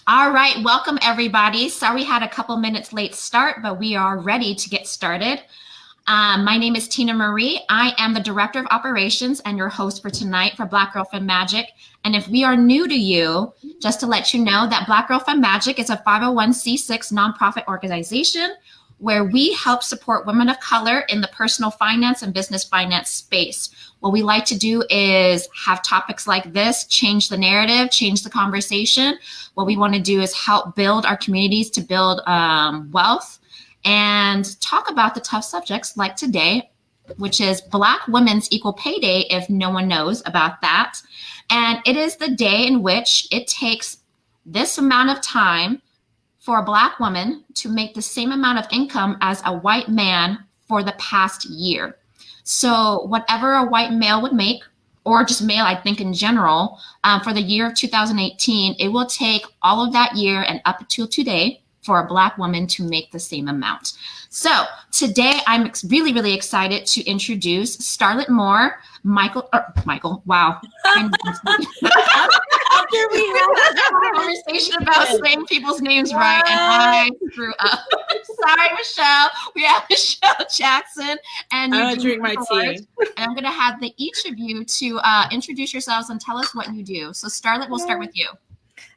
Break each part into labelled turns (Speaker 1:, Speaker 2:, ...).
Speaker 1: All right, welcome everybody. Sorry we had a couple minutes late start, but we are ready to get started. My name is Tina Marie. I am the Director of Operations and your host for tonight for Black Girl Femme Magic. And if we are new to you, just to let you know that Black Girl Femme Magic is a 501c6 nonprofit organization where we help support women of color in the personal finance and business finance space. What we like to do is have topics like this, change the narrative, change the conversation. What we want to do is help build our communities to build wealth and talk about the tough subjects like today, which is Black Women's Equal Pay Day, if no one knows about that. And it is the day in which it takes this amount of time for a Black woman to make the same amount of income as a white man for the past year. So whatever a white male would make, or just male, I think in general, for the year of 2018, it will take all of that year and up until today for a Black woman to make the same amount. So today I'm really, really excited to introduce Starlett Moore, Michael, wow. After we had a conversation about saying people's names right, and I screw up. Sorry, Michelle. We have Michelle Jackson and
Speaker 2: I'm gonna drink my tea.
Speaker 1: And I'm gonna have each of you to introduce yourselves and tell us what you do. So Starlett, we'll start with you.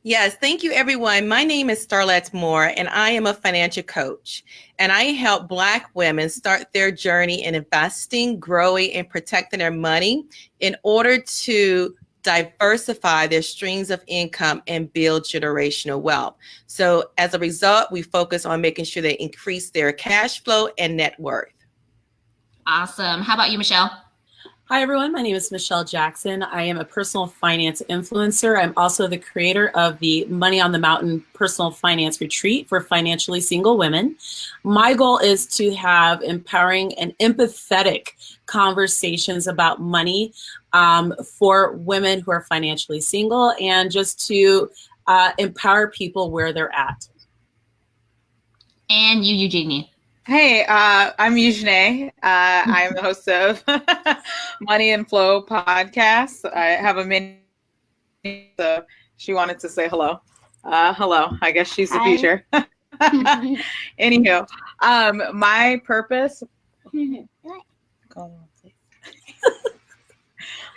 Speaker 2: Yes, thank you, everyone. My name is Starlett Moore, and I am a financial coach. And I help Black women start their journey in investing, growing, and protecting their money in order to diversify their streams of income and build generational wealth. So as a result, we focus on making sure they increase their cash flow and net worth.
Speaker 1: Awesome. How about you, Michelle?
Speaker 3: Hi, everyone. My name is Michelle Jackson. I am a personal finance influencer. I'm also the creator of the Money on the Mountain Personal Finance Retreat for financially single women. My goal is to have empowering and empathetic conversations about money for women who are financially single, and just to empower people where they're at.
Speaker 1: And you, Eugenie.
Speaker 4: Hey, I'm Eugenié. I'm the host of Money and Flow podcast. I have a mini, so she wanted to say hello. Hello. I guess she's the future. Anywho, my purpose.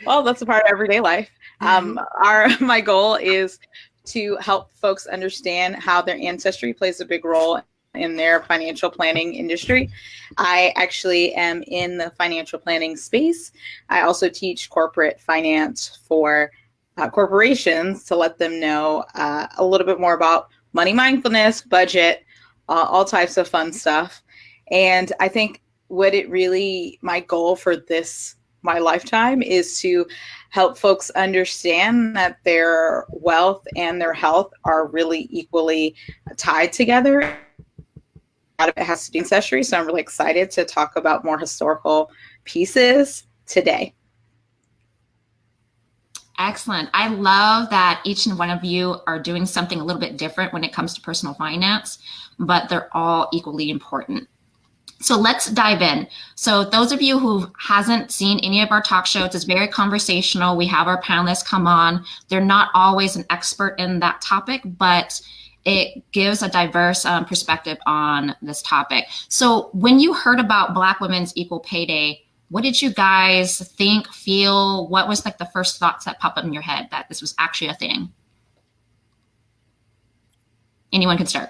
Speaker 4: Well, that's a part of everyday life. My goal is to help folks understand how their ancestry plays a big role in their financial planning industry. I actually am in the financial planning space. I also teach corporate finance for corporations to let them know a little bit more about money mindfulness, budget, all types of fun stuff. And I think my goal for my lifetime is to help folks understand that their wealth and their health are really equally tied together. A lot of it has to do with ancestry, so I'm really excited to talk about more historical pieces today.
Speaker 1: Excellent. I love that each and one of you are doing something a little bit different when it comes to personal finance, but they're all equally important. So let's dive in. So those of you who hasn't seen any of our talk shows, it's very conversational. We have our panelists come on. They're not always an expert in that topic, but it gives a diverse perspective on this topic. So when you heard about Black Women's Equal Pay Day, what did you guys think, feel? What was like the first thoughts that popped up in your head that this was actually a thing? Anyone can start.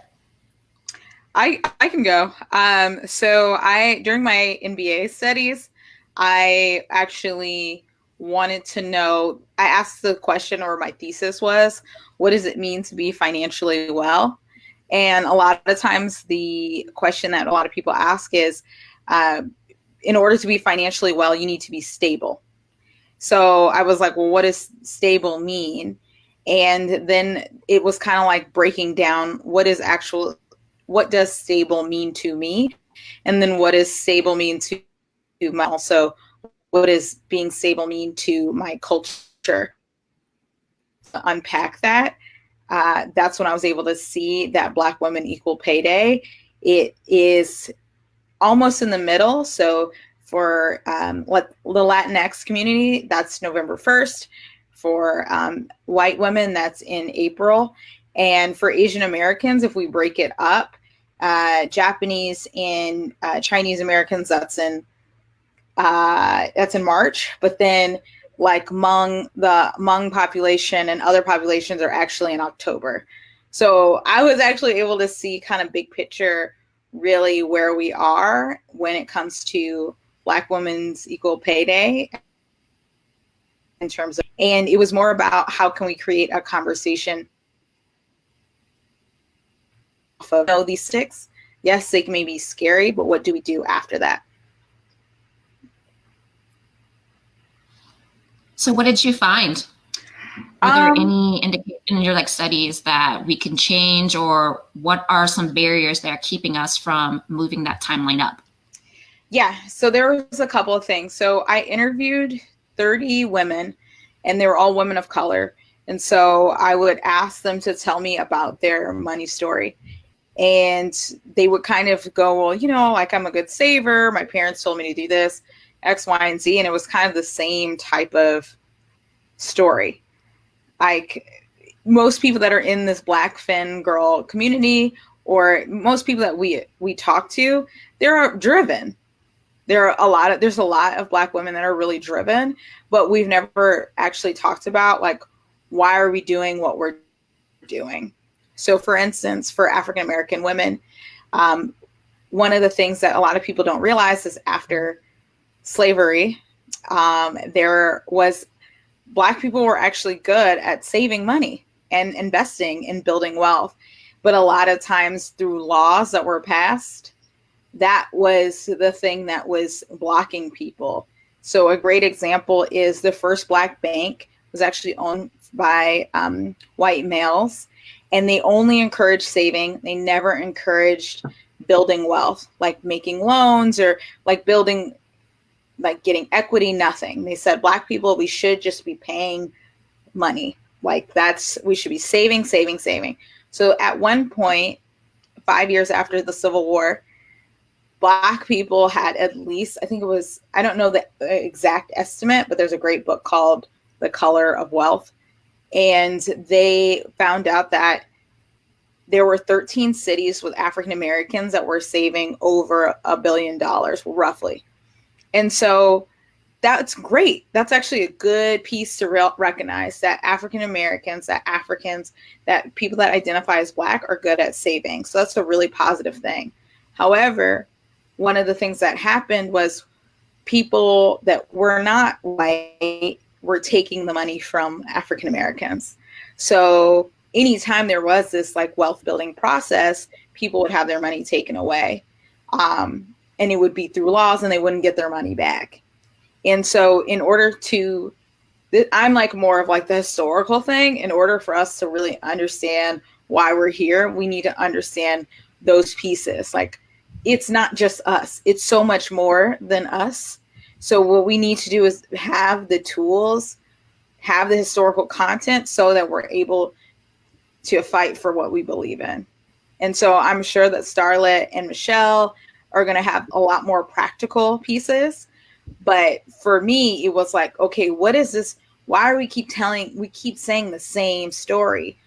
Speaker 4: I can go. So during my MBA studies, I actually wanted to know, I asked the question, or my thesis was, what does it mean to be financially well? And a lot of times the question that a lot of people ask is, in order to be financially well, you need to be stable. So I was like, well, what does stable mean? And then it was kind of like breaking down what does stable mean to me? And then what does stable mean to also, what does being stable mean to my culture? To unpack that. That's when I was able to see that Black Women Equal Pay Day. It is almost in the middle. So for the Latinx community, that's November 1st. For white women, that's in April. And for Asian Americans, if we break it up, Japanese and Chinese Americans, that's in March. But then like the Hmong population and other populations are actually in October. So I was actually able to see kind of big picture really where we are when it comes to Black women's equal pay day in terms of, and it was more about how can we create a conversation off of these sticks. Yes, they may be scary, but what do we do after that?
Speaker 1: So what did you find? Were there any indication in your studies that we can change, or what are some barriers that are keeping us from moving that timeline up?
Speaker 4: Yeah, so there was a couple of things. So I interviewed 30 women, and they were all women of color. And so I would ask them to tell me about their money story. And they would kind of go, well, like I'm a good saver. My parents told me to do this, X, Y, and Z. And it was kind of the same type of story. Like most people that are in this Black Femme girl community, or most people that we talk to, they're driven. There's a lot of Black women that are really driven, but we've never actually talked about like, why are we doing what we're doing? So for instance, for African American women, one of the things that a lot of people don't realize is after slavery, Black people were actually good at saving money and investing in building wealth. But a lot of times through laws that were passed, that was the thing that was blocking people. So a great example is the first Black bank was actually owned by white males, and they only encouraged saving. They never encouraged building wealth, like making loans or like building, like getting equity, nothing. They said, Black people, we should just be paying money. Like we should be saving. So at one point, 5 years after the Civil War, Black people had at least, I think it was, I don't know the exact estimate, but there's a great book called The Color of Wealth. And they found out that there were 13 cities with African Americans that were saving over $1 billion, roughly. And so that's great. That's actually a good piece to recognize that African Americans, that people that identify as Black are good at saving. So that's a really positive thing. However, one of the things that happened was people that were not white were taking the money from African Americans. So anytime there was this like wealth building process, people would have their money taken away. And it would be through laws and they wouldn't get their money back. And so in order to, I'm like more of like the historical thing. In order for us to really understand why we're here, we need to understand those pieces. Like it's not just us, it's so much more than us. So what we need to do is have the tools, have the historical content so that we're able to fight for what we believe in. And so I'm sure that Starlett and Michelle are going to have a lot more practical pieces. But for me, it was like, okay, what is this? Why are we keep saying the same story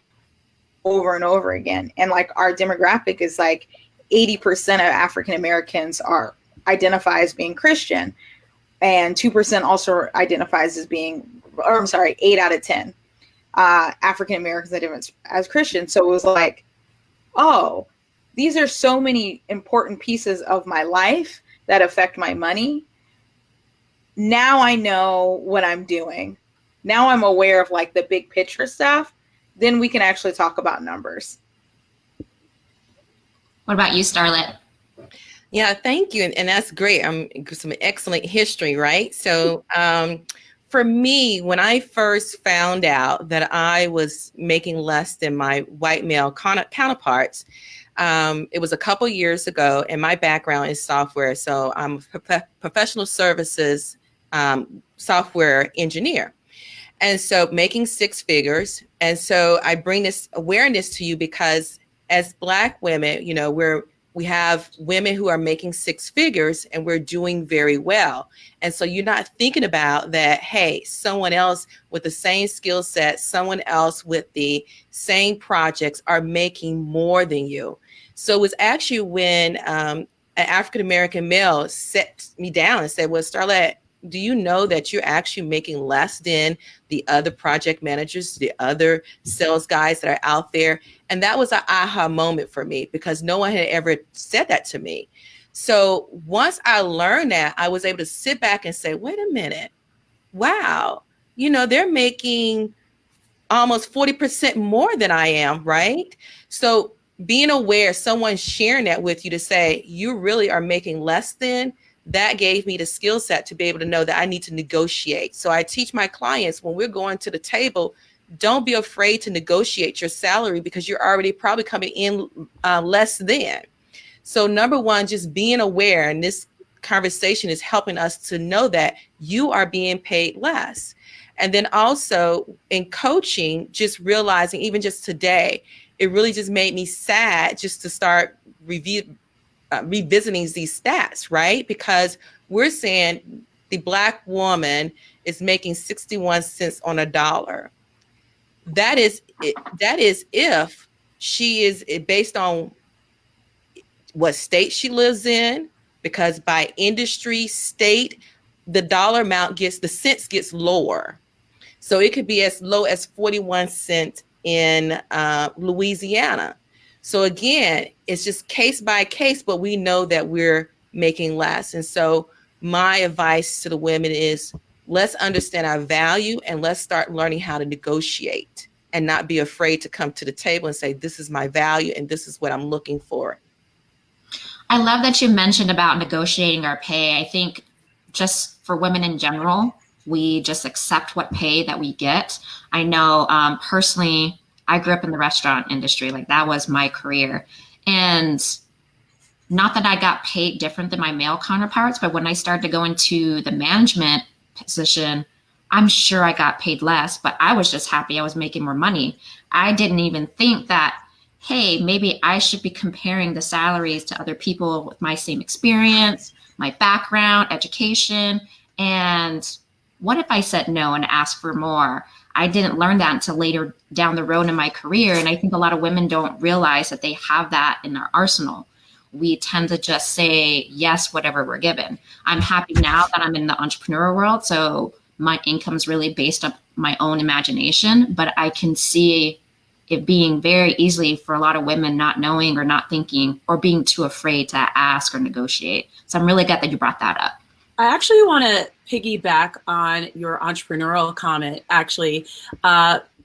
Speaker 4: over again? And like our demographic is like 80% of African Americans identify as being Christian, and 2% also identifies as being, 8 out of 10 African Americans identify as Christian. So it was like, oh, these are so many important pieces of my life that affect my money. Now I know what I'm doing. Now I'm aware of like the big picture stuff. Then we can actually talk about numbers.
Speaker 1: What about you, Starlett?
Speaker 2: Yeah, thank you. And that's great. Some excellent history, right? So for me, when I first found out that I was making less than my white male counterparts, it was a couple years ago, and my background is software. So I'm a professional services software engineer. And so making six figures. And so I bring this awareness to you because as Black women, we're We have women who are making six figures and we're doing very well. And so you're not thinking about that, hey, someone else with the same skill set, someone else with the same projects are making more than you. So it was actually when an African-American male set me down and said, well, Starlett, do you know that you're actually making less than the other project managers, the other sales guys that are out there? And that was an aha moment for me because no one had ever said that to me. So once I learned that, I was able to sit back and say, wait a minute, wow, they're making almost 40% more than I am, right? So being aware, someone sharing that with you to say, you really are making less than, that gave me the skill set to be able to know that I need to negotiate. So I teach my clients when we're going to the table, don't be afraid to negotiate your salary because you're already probably coming in less than. So number one, just being aware, and this conversation is helping us to know that you are being paid less. And then also in coaching, just realizing, even just today, it really just made me sad just to start revisiting these stats, right? Because we're saying the Black woman is making 61 cents on a dollar. That is if she is based on what state she lives in, because by industry, state, the dollar amount the cents gets lower. So it could be as low as 41 cents in Louisiana. So again, it's just case by case, but we know that we're making less. And so my advice to the women is, let's understand our value and let's start learning how to negotiate and not be afraid to come to the table and say, this is my value and this is what I'm looking for.
Speaker 1: I love that you mentioned about negotiating our pay. I think just for women in general, we just accept what pay that we get. I know personally, I grew up in the restaurant industry. Like that was my career. And not that I got paid different than my male counterparts, but when I started to go into the management position, I'm sure I got paid less, but I was just happy I was making more money. I didn't even think that, hey, maybe I should be comparing the salaries to other people with my same experience, my background, education, and what if I said no and asked for more? I didn't learn that until later down the road in my career. And I think a lot of women don't realize that they have that in their arsenal. We tend to just say yes, whatever we're given. I'm happy now that I'm in the entrepreneurial world. So my income is really based on my own imagination, but I can see it being very easily for a lot of women not knowing or not thinking or being too afraid to ask or negotiate. So I'm really glad that you brought that up.
Speaker 3: I actually want to piggyback on your entrepreneurial comment, actually.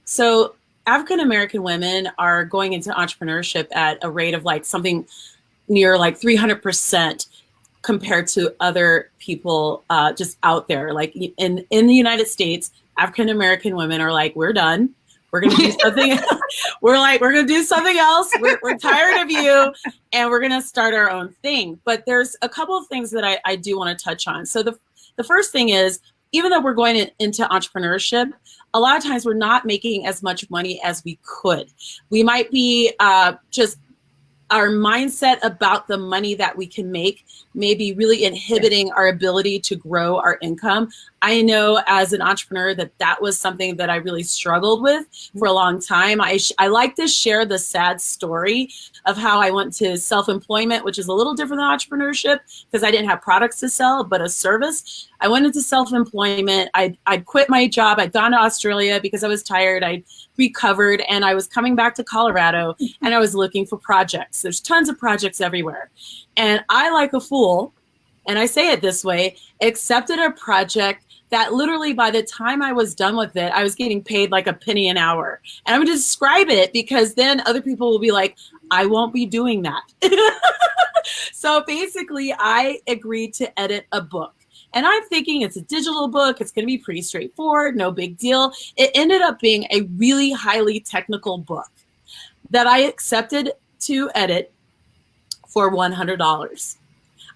Speaker 3: So African-American women are going into entrepreneurship at a rate of like something near like 300% compared to other people just out there. Like in the United States, African-American women are like, we're done. We're going to do something. We're going to do something else. We're tired of you and we're going to start our own thing. But there's a couple of things that I do want to touch on. So the first thing is, even though we're going into entrepreneurship, a lot of times we're not making as much money as we could. We might be just our mindset about the money that we can make may be really inhibiting our ability to grow our income. I know as an entrepreneur that was something that I really struggled with for a long time. I like to share the sad story of how I went to self-employment, which is a little different than entrepreneurship because I didn't have products to sell, but a service. I went into self-employment. I'd quit my job. I'd gone to Australia because I was tired. I'd recovered and I was coming back to Colorado and I was looking for projects. There's tons of projects everywhere. And I, like a fool, and I say it this way, accepted a project that literally by the time I was done with it, I was getting paid like a penny an hour. And I'm going to describe it because then other people will be like, I won't be doing that. So basically, I agreed to edit a book. And I'm thinking it's a digital book. It's going to be pretty straightforward, no big deal. It ended up being a really highly technical book that I accepted to edit for $100.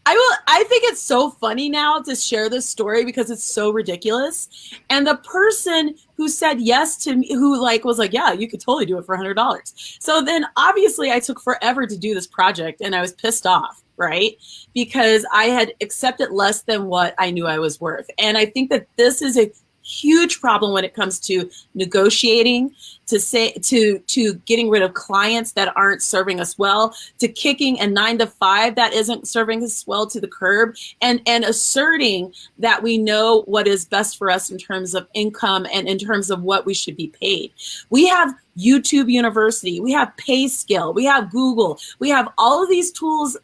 Speaker 3: I think it's so funny now to share this story because it's so ridiculous. And the person who said yes to me, who was like, yeah, you could totally do it for $100. So then obviously I took forever to do this project and I was pissed off, right? Because I had accepted less than what I knew I was worth. And I think that this is a huge problem when it comes to negotiating, to getting rid of clients that aren't serving us well, to kicking a 9-to-5 that isn't serving us well to the curb, and asserting that we know what is best for us in terms of income and in terms of what we should be paid. We have YouTube University, we have PayScale, we have Google, we have all of these tools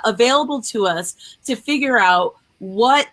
Speaker 3: available to us to figure out what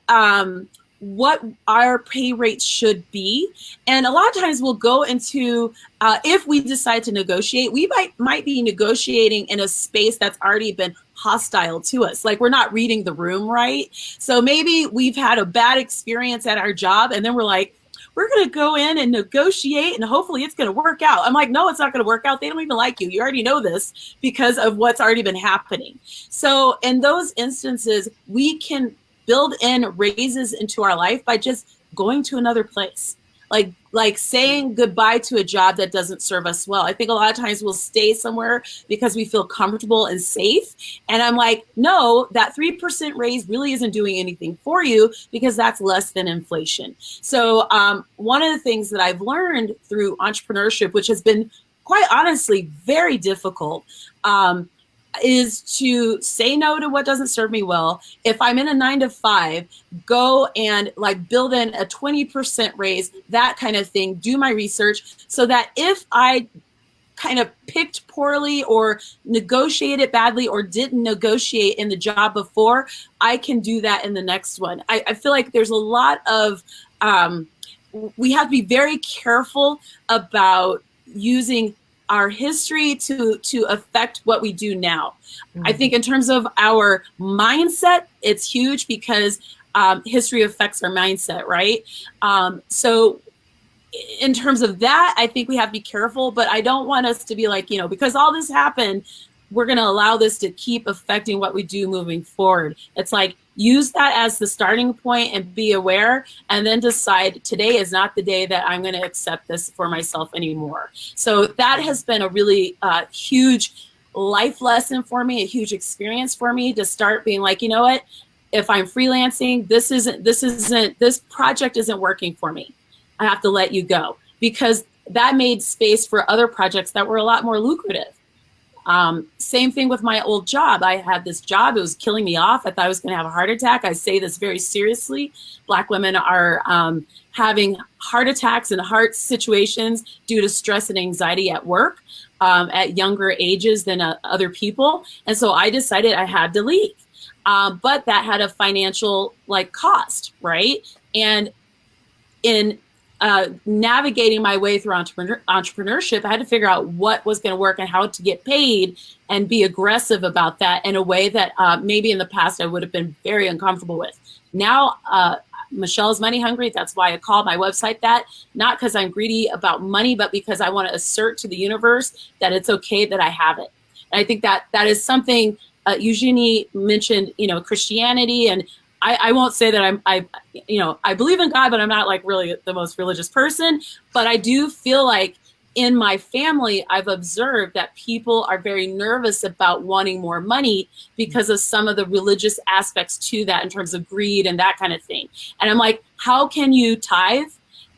Speaker 3: our pay rates should be. And a lot of times we'll go into, if we decide to negotiate, we might be negotiating in a space that's already been hostile to us. Like we're not reading the room right. So maybe we've had a bad experience at our job and then we're like, we're going to go in and negotiate and hopefully it's going to work out. I'm like, no, it's not going to work out. They don't even like you. You already know this because of what's already been happening. So in those instances, we can build in raises into our life by just going to another place, like saying goodbye to a job that doesn't serve us well. I think a lot of times we'll stay somewhere because we feel comfortable and safe. And I'm like, no, that 3% raise really isn't doing anything for you because that's less than inflation. So one of the things that I've learned through entrepreneurship, which has been quite honestly very difficult, is to say no to what doesn't serve me well. If I'm in a 9-to-5, go and build in a 20% raise, that kind of thing, do my research so that if I kind of picked poorly or negotiated badly or didn't negotiate in the job before, I can do that in the next one. I feel like there's a lot of, we have to be very careful about using our history to affect what we do now. Mm-hmm. I think in terms of our mindset, it's huge because history affects our mindset, right? So in terms of that, I think we have to be careful, but I don't want us to be like, because all this happened, we're going to allow this to keep affecting what we do moving forward. It's like, use that as the starting point and be aware, and then decide today is not the day that I'm going to accept this for myself anymore. So that has been a really huge life lesson for me, a huge experience for me to start being like, you know what, if I'm freelancing, this project isn't working for me. I have to let you go, because that made space for other projects that were a lot more lucrative. Same thing with my old job. I had this job. It was killing me off. I thought I was going to have a heart attack. I say this very seriously. Black women are having heart attacks and heart situations due to stress and anxiety at work at younger ages than other people. And so I decided I had to leave. But that had a financial cost, right? And in navigating my way through entrepreneurship, I had to figure out what was going to work and how to get paid and be aggressive about that in a way that maybe in the past I would have been very uncomfortable with. Now, Michelle's money hungry. That's why I call my website that, not because I'm greedy about money, but because I want to assert to the universe that it's okay that I have it. And I think that is something Eugenie mentioned, Christianity, and I won't say that I believe in God, but I'm not really the most religious person. But I do feel like in my family, I've observed that people are very nervous about wanting more money because of some of the religious aspects to that in terms of greed and that kind of thing. And I'm like, how can you tithe?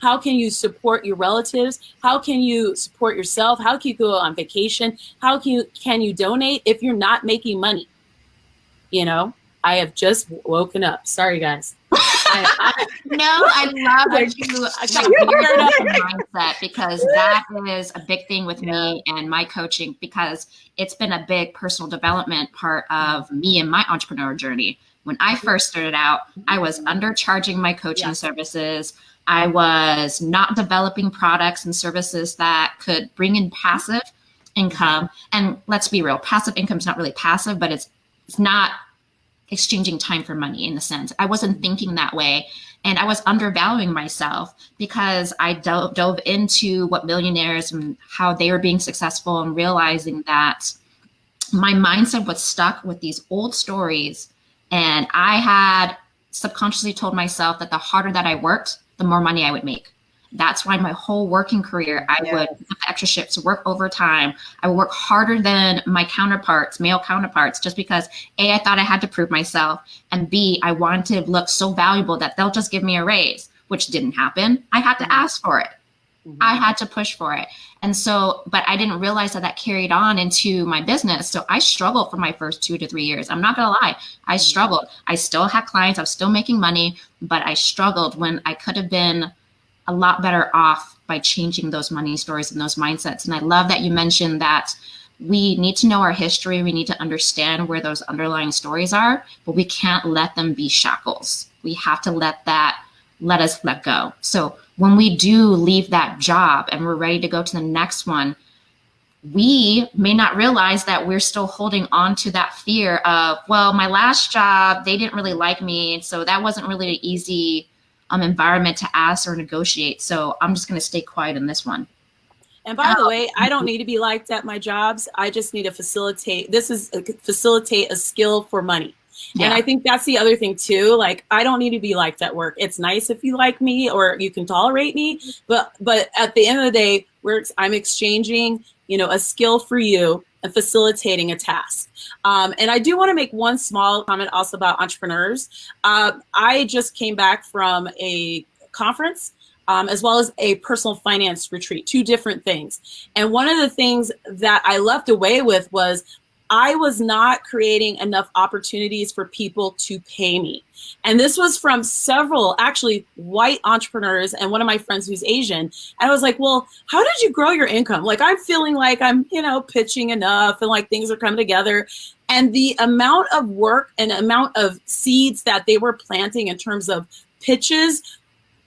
Speaker 3: How can you support your relatives? How can you support yourself? How can you go on vacation? How can you donate if you're not making money? I have just woken up. Sorry, guys.
Speaker 1: I love what you geared up in mindset, because that is a big thing with me and my coaching, because it's been a big personal development part of me and my entrepreneur journey. When I first started out, I was undercharging my coaching services. I was not developing products and services that could bring in passive income. And let's be real, passive income is not really passive, but it's not exchanging time for money in a sense. I wasn't thinking that way. And I was undervaluing myself because I dove into what millionaires and how they were being successful, and realizing that my mindset was stuck with these old stories And I had subconsciously told myself that the harder that I worked, the more money I would make. That's why my whole working career, I would pick up extra shifts, work overtime. I would work harder than my counterparts, male counterparts, just because A, I thought I had to prove myself, and B, I wanted to look so valuable that they'll just give me a raise, which didn't happen. I had to ask for it. I had to push for it. And so, but I didn't realize that carried on into my business. So I struggled for my first 2 to 3 years. I'm not going to lie. I struggled. I still had clients. I was still making money, but I struggled when I could have been a lot better off by changing those money stories and those mindsets. And I love that you mentioned that we need to know our history. We need to understand where those underlying stories are, but we can't let them be shackles. We have to let us let go. So when we do leave that job and we're ready to go to the next one, we may not realize that we're still holding on to that fear of, well, my last job, they didn't really like me. So that wasn't really an easy environment to ask or negotiate. So I'm just going to stay quiet in this one.
Speaker 3: And by the way, I don't need to be liked at my jobs. I just need to facilitate a skill for money. Yeah. And I think that's the other thing too. Like, I don't need to be liked at work. It's nice if you like me or you can tolerate me, but at the end of the day, I'm exchanging, a skill for you and facilitating a task. And I do want to make one small comment also about entrepreneurs. I just came back from a conference, as well as a personal finance retreat, 2 different things. And one of the things that I left away with was I was not creating enough opportunities for people to pay me. And this was from several actually white entrepreneurs and one of my friends who's Asian. And I was like, well, how did you grow your income? Like, I'm feeling like I'm, pitching enough and like things are coming together. And the amount of work and amount of seeds that they were planting in terms of pitches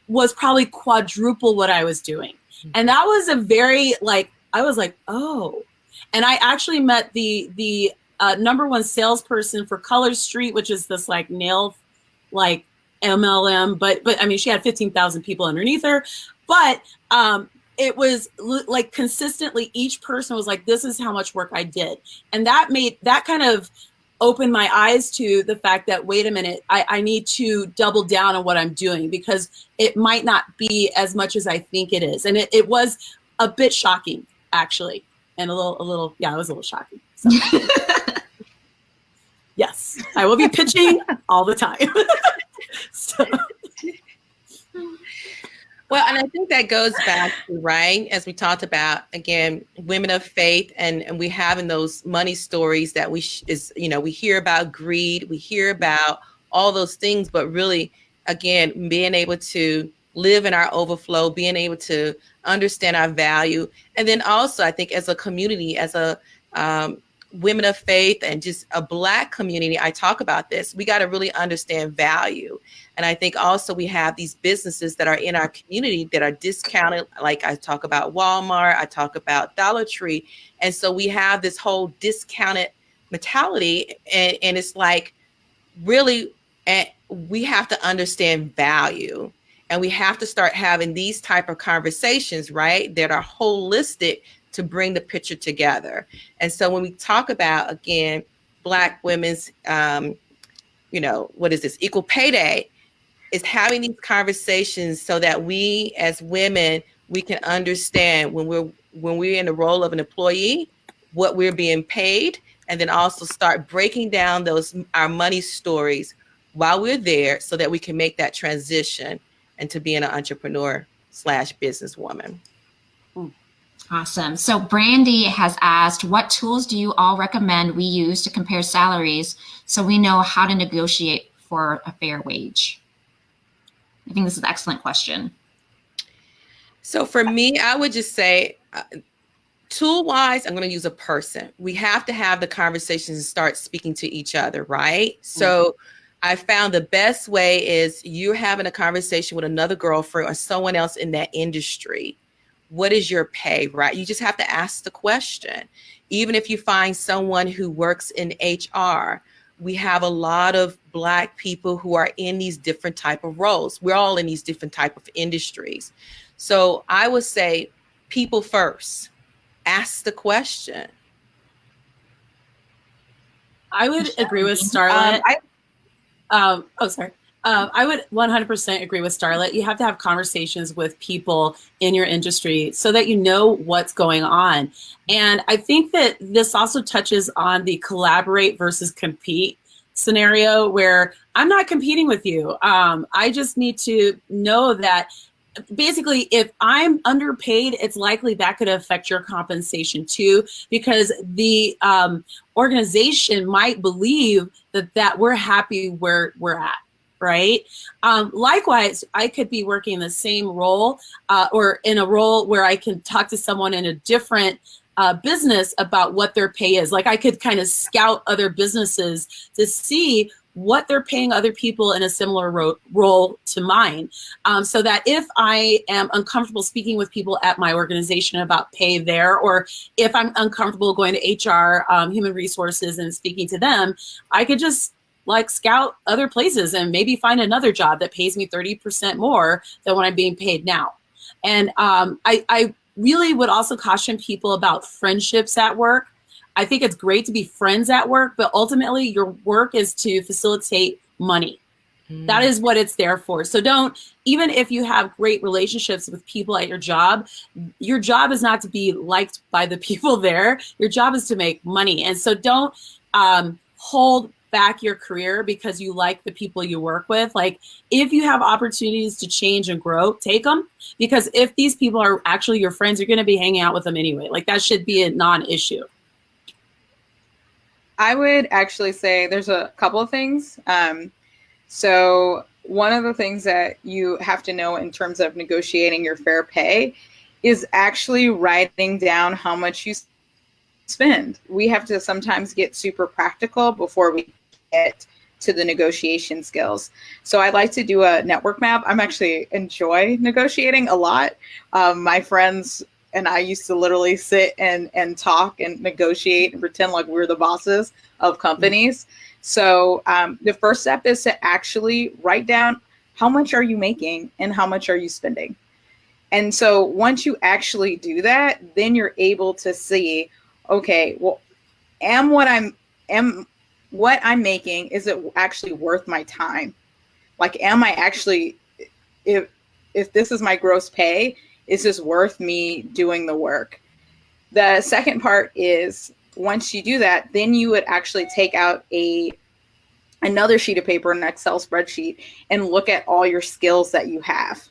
Speaker 3: was probably quadruple what I was doing. And that was I was like, oh. And I actually met the number 1 salesperson for Color Street, which is this like nail, like MLM, but I mean, she had 15,000 people underneath her, but it was like consistently each person was like, this is how much work I did. And that kind of opened my eyes to the fact that, wait a minute, I need to double down on what I'm doing because it might not be as much as I think it is. And it was a bit shocking, actually. And it was a little shocking. So. Yes, I will be pitching all the time. So.
Speaker 2: Well, and I think that goes back to, right, as we talked about, again, women of faith, and we have in those money stories that we hear about greed, we hear about all those things, but really, again, being able to live in our overflow, being able to understand our value. And then also, I think as a community, as a women of faith and just a Black community, I talk about this, we got to really understand value. And I think also we have these businesses that are in our community that are discounted. Like I talk about Walmart, I talk about Dollar Tree. And so we have this whole discounted mentality. And it's like, really, we have to understand value. And we have to start having these type of conversations, right, that are holistic to bring the picture together. And so when we talk about, again, Black women's, what is this, equal pay day, is having these conversations so that we as women, we can understand when we're in the role of an employee, what we're being paid, and then also start breaking down our money stories while we're there so that we can make that transition into being an entrepreneur / businesswoman.
Speaker 1: Awesome. So Brandy has asked, what tools do you all recommend we use to compare salaries so we know how to negotiate for a fair wage? I think this is an excellent question.
Speaker 2: So for me, I would just say, tool-wise, I'm going to use a person. We have to have the conversations and start speaking to each other, right? So I found the best way is you're having a conversation with another girlfriend or someone else in that industry. What is your pay, right? You just have to ask the question. Even if you find someone who works in HR, we have a lot of Black people who are in these different type of roles. We're all in these different type of industries. So I would say people first. Ask the question.
Speaker 3: I would agree with Starlett. Sorry. I would 100% agree with Starlett. You have to have conversations with people in your industry so that you know what's going on. And I think that this also touches on the collaborate versus compete scenario where I'm not competing with you. I just need to know that basically, if I'm underpaid, it's likely that could affect your compensation too, because the organization might believe that we're happy where we're at. Right. Likewise, I could be working in the same role or in a role where I can talk to someone in a different business about what their pay is. Like I could kind of scout other businesses to see what they're paying other people in a similar role to mine. So that if I am uncomfortable speaking with people at my organization about pay there, or if I'm uncomfortable going to HR, human resources, and speaking to them, I could just like scout other places and maybe find another job that pays me 30% more than what I'm being paid now. And I really would also caution people about friendships at work. I think it's great to be friends at work, but ultimately your work is to facilitate money. That is what it's there for. So don't, even if you have great relationships with people at your job is not to be liked by the people there. Your job is to make money. And so don't hold back your career because you like the people you work with. Like if you have opportunities to change and grow, take them, because if these people are actually your friends, you're going to be hanging out with them anyway. Like that should be a non-issue.
Speaker 4: I would actually say there's a couple of things. So one of the things that you have to know in terms of negotiating your fair pay is actually writing down how much you spend. We have to sometimes get super practical before we get to the negotiation skills. So I like to do a network map. I'm actually enjoy negotiating a lot. My friends and I used to literally sit and talk and negotiate and pretend like we're the bosses of companies. So the first step is to actually write down how much are you making and how much are you spending. And so once you actually do that, then you're able to see, okay, well, what I'm making, is it actually worth my time? Like, am I actually, if this is my gross pay, is this worth me doing the work? The second part is once you do that, then you would actually take out another sheet of paper, an Excel spreadsheet, and look at all your skills that you have.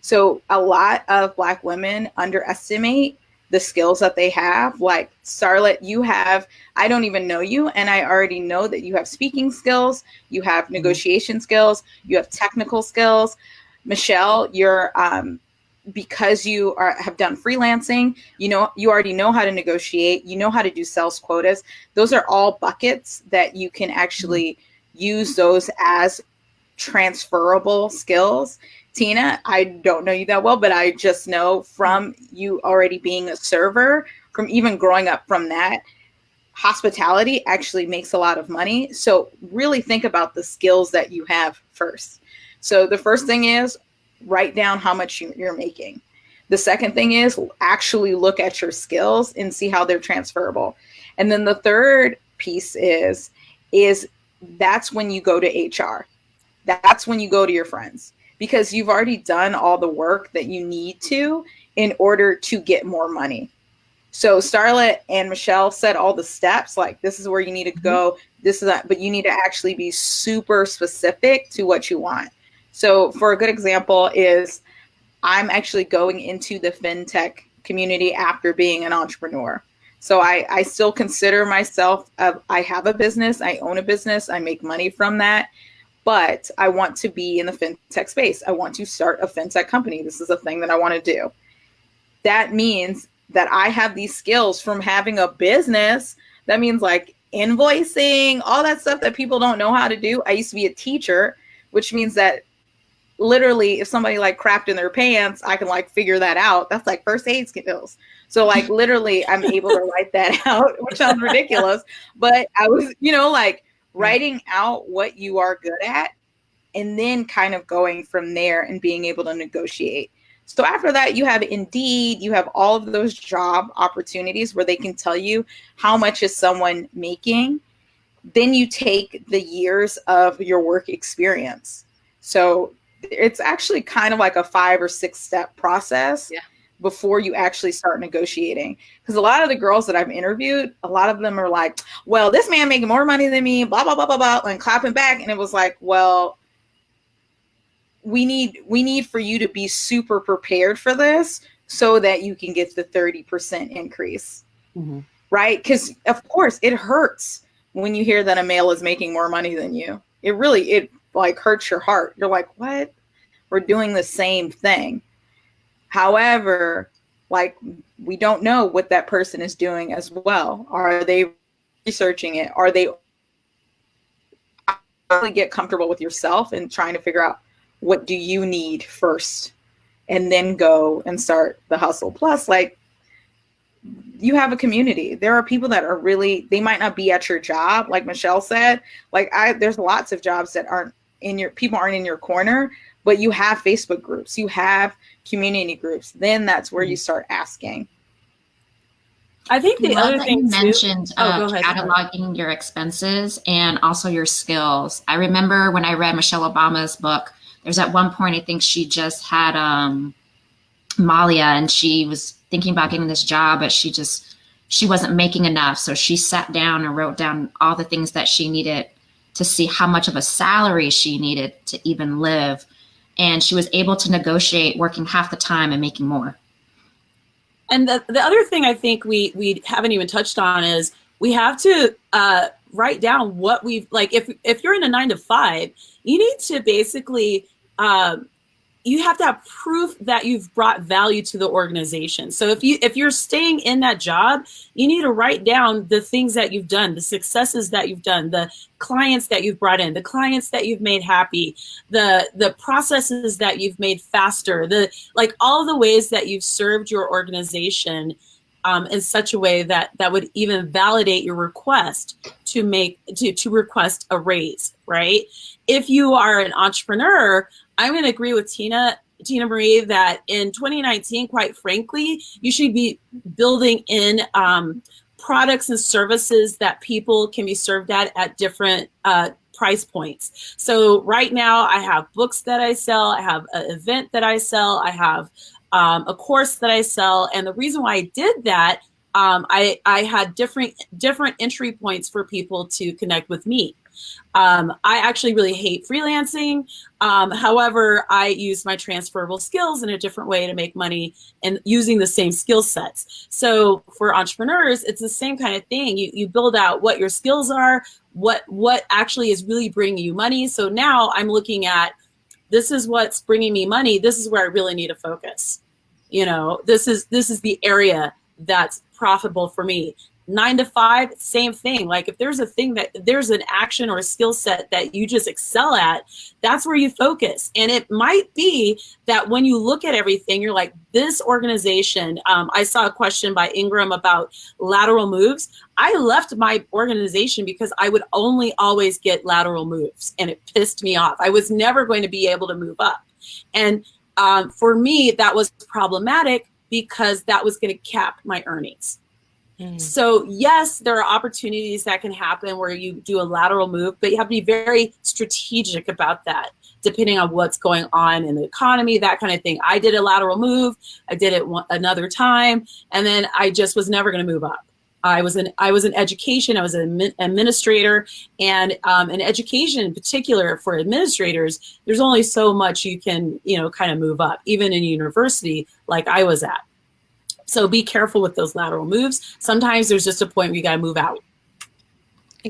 Speaker 4: So a lot of Black women underestimate the skills that they have. Like Starlett, you have, I don't even know you, and I already know that you have speaking skills, you have negotiation skills, you have technical skills. Michelle, you're because you have done freelancing, you already know how to negotiate, you know how to do sales quotas. Those are all buckets that you can actually use those as transferable skills. Tina, I don't know you that well, but I just know from you already being a server, from even growing up from that, hospitality actually makes a lot of money. So really think about the skills that you have first. So the first thing is write down how much you're making. The second thing is actually look at your skills and see how they're transferable. And then the third piece is that's when you go to HR. That's when you go to your friends, because you've already done all the work that you need to in order to get more money. So Starlett and Michelle said all the steps, like this is where you need to go, this is that, but you need to actually be super specific to what you want. So for a good example is I'm actually going into the fintech community after being an entrepreneur. So I still consider myself, I have a business, I own a business, I make money from that, but I want to be in the fintech space. I want to start a fintech company. This is a thing that I want to do. That means that I have these skills from having a business. That means like invoicing, all that stuff that people don't know how to do. I used to be a teacher, which means that literally if somebody like crapped in their pants, I can like figure that out. That's like first aid skills. So like literally I'm able to write that out, which sounds ridiculous, but I was, like writing out what you are good at and then kind of going from there and being able to negotiate. So after that, you have Indeed, you have all of those job opportunities where they can tell you how much is someone making. then you take the years of your work experience. So it's actually kind of like a 5 or 6 step process before you actually start negotiating. Because a lot of the girls that I've interviewed, a lot of them are like, well, this man making more money than me, blah, blah, blah, blah, blah, and clapping back. And it was like, well, we need for you to be super prepared for this so that you can get the 30% increase. Mm-hmm. Right? Because of course it hurts when you hear that a male is making more money than you. It like hurts your heart. You're like, what? We're doing the same thing. However, like, we don't know what that person is doing as well. Are they researching it? Are they really get comfortable with yourself and trying to figure out what do you need first, and then go and start the hustle? Plus, like, you have a community. There are people that are really, they might not be at your job, like Michelle said. Like, there's lots of jobs that people aren't in your corner, but you have Facebook groups, you have community groups. Then that's where you start asking.
Speaker 3: I think the other thing
Speaker 1: you mentioned cataloging your expenses and also your skills. I remember when I read Michelle Obama's book, there's at one point, I think she just had Malia, and she was thinking about getting this job, but she wasn't making enough. So she sat down and wrote down all the things that she needed to see how much of a salary she needed to even live. And she was able to negotiate working half the time and making more.
Speaker 3: And the other thing I think we haven't even touched on is we have to write down what we've, like, if you're in a 9 to 5, you need to basically, you have to have proof that you've brought value to the organization. So if you're staying in that job, you need to write down the things that you've done, the successes that you've done, the clients that you've brought in, the clients that you've made happy, the processes that you've made faster, like all the ways that you've served your organization in such a way that would even validate your request to request a raise, right? If you are an entrepreneur, I'm going to agree with Tina Marie that in 2019, quite frankly, you should be building in products and services that people can be served at different price points. So right now I have books that I sell, I have an event that I sell, I have a course that I sell. And the reason why I did that, I had different entry points for people to connect with me. I actually really hate freelancing. However, I use my transferable skills in a different way to make money and using the same skill sets. So for entrepreneurs, it's the same kind of thing. You build out what your skills are, what actually is really bringing you money. So now I'm looking at, this is what's bringing me money. This is where I really need to focus. You know, this is the area that's profitable for me. 9 to 5, same thing. Like if there's there's an action or a skill set that you just excel at, that's where you focus. And it might be that when you look at everything, you're like, this organization, I saw a question by Ingram about lateral moves. I left my organization because I would only always get lateral moves, and it pissed me off. I was never going to be able to move up. And for me, that was problematic because that was going to cap my earnings. So yes, there are opportunities that can happen where you do a lateral move, but you have to be very strategic about that, depending on what's going on in the economy, that kind of thing. I did a lateral move. I did it another time, and then I just was never going to move up. I was in education. I was an administrator, and in education in particular for administrators, there's only so much you can, kind of move up, even in university like I was at. So be careful with those lateral moves. Sometimes there's just a point where you got to move out.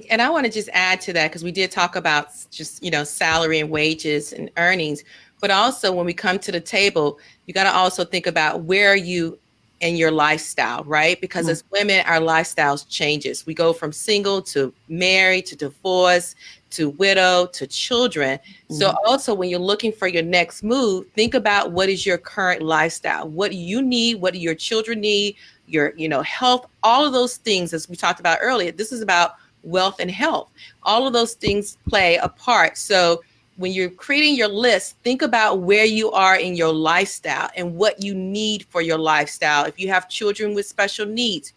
Speaker 2: And I want to just add to that, because we did talk about just, salary and wages and earnings, but also when we come to the table, you got to also think about where are you in your lifestyle, right? Because as women, our lifestyles changes. We go from single to married to divorce to widow to children. So also when you're looking for your next move, think about what is your current lifestyle, what do you need, what do your children need, your health, all of those things, as we talked about earlier. This is about wealth and health. All of those things play a part. So when you're creating your list, think about where you are in your lifestyle and what you need for your lifestyle. If you have children with special needs,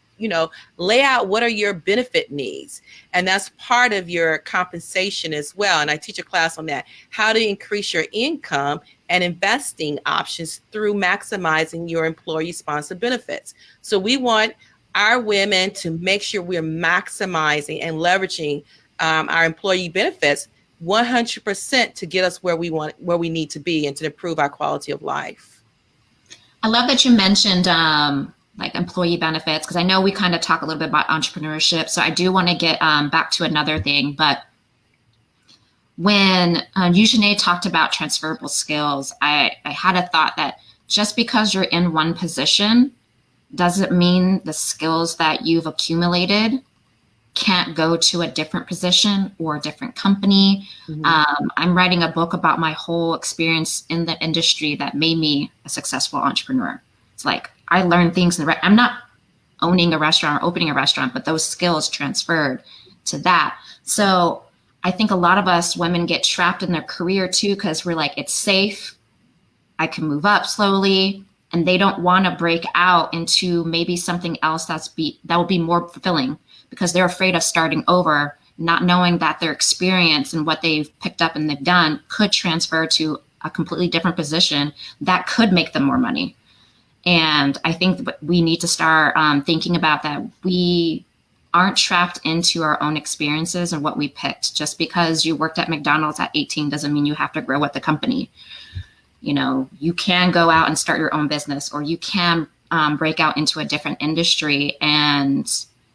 Speaker 2: lay out what are your benefit needs. And that's part of your compensation as well. And I teach a class on that, how to increase your income and investing options through maximizing your employee-sponsored benefits. So we want our women to make sure we're maximizing and leveraging our employee benefits 100% to get us where we need to be and to improve our quality of life.
Speaker 1: I love that you mentioned like employee benefits, because I know we kind of talk a little bit about entrepreneurship. So I do want to get back to another thing. But when Eugenié talked about transferable skills, I had a thought that just because you're in one position doesn't mean the skills that you've accumulated can't go to a different position or a different company. Mm-hmm. I'm writing a book about my whole experience in the industry that made me a successful entrepreneur. It's like I learned things. I'm not owning a restaurant or opening a restaurant, but those skills transferred to that. So I think a lot of us women get trapped in their career too, because we're like, it's safe. I can move up slowly. And they don't want to break out into maybe something else that will be more fulfilling, because they're afraid of starting over, not knowing that their experience and what they've picked up and they've done could transfer to a completely different position that could make them more money. And I think we need to start thinking about that. We aren't trapped into our own experiences and what we picked. Just because you worked at McDonald's at 18 doesn't mean you have to grow with the company. You can go out and start your own business, or you can break out into a different industry, and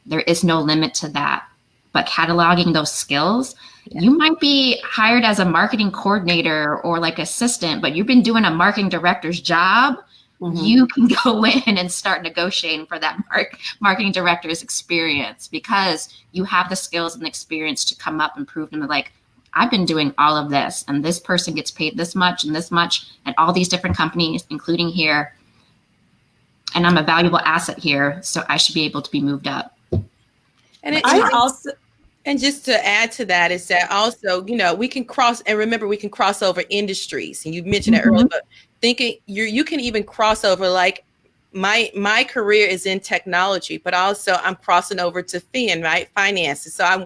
Speaker 1: there is no limit to that. But cataloging those skills, you might be hired as a marketing coordinator or like assistant, but you've been doing a marketing director's job. Mm-hmm. You can go in and start negotiating for that marketing director's experience, because you have the skills and the experience to come up and prove to them, like, I've been doing all of this, and this person gets paid this much and this much at all these different companies, including here. And I'm a valuable asset here, so I should be able to be moved up.
Speaker 2: And just to add to that is that also, we can cross over industries. And you mentioned it earlier, but thinking you can even cross over, like my career is in technology, but also I'm crossing over to finances. So I'm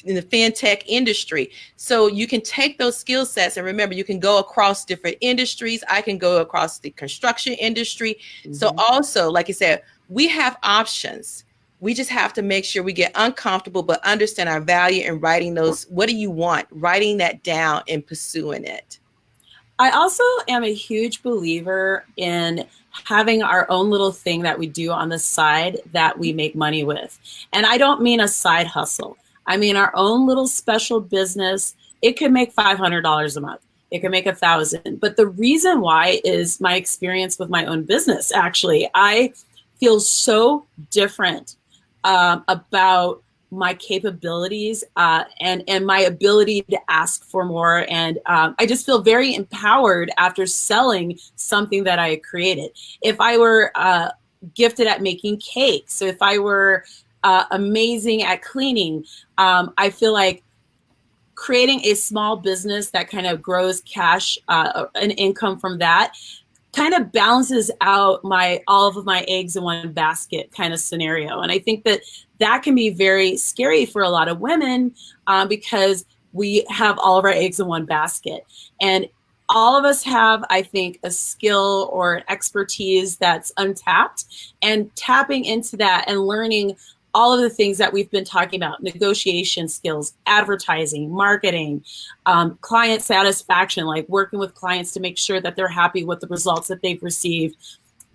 Speaker 2: in the fintech industry. So you can take those skill sets, and remember, you can go across different industries. I can go across the construction industry. Mm-hmm. So also, like you said, we have options. We just have to make sure we get uncomfortable, but understand our value in writing those. What do you want? Writing that down and pursuing it.
Speaker 3: I also am a huge believer in having our own little thing that we do on the side that we make money with. And I don't mean a side hustle. I mean our own little special business. It could make $500 a month. It could make $1,000. But the reason why is my experience with my own business. Actually, I feel so different about my capabilities and my ability to ask for more. And I just feel very empowered after selling something that I created. If I were gifted at making cakes, if I were amazing at cleaning, I feel like creating a small business that kind of grows cash and income from that kind of balances out all of my eggs in one basket kind of scenario. And I think that can be very scary for a lot of women because we have all of our eggs in one basket. And all of us have, I think, a skill or an expertise that's untapped, and tapping into that and learning all of the things that we've been talking about: negotiation skills, advertising, marketing, client satisfaction, like working with clients to make sure that they're happy with the results that they've received.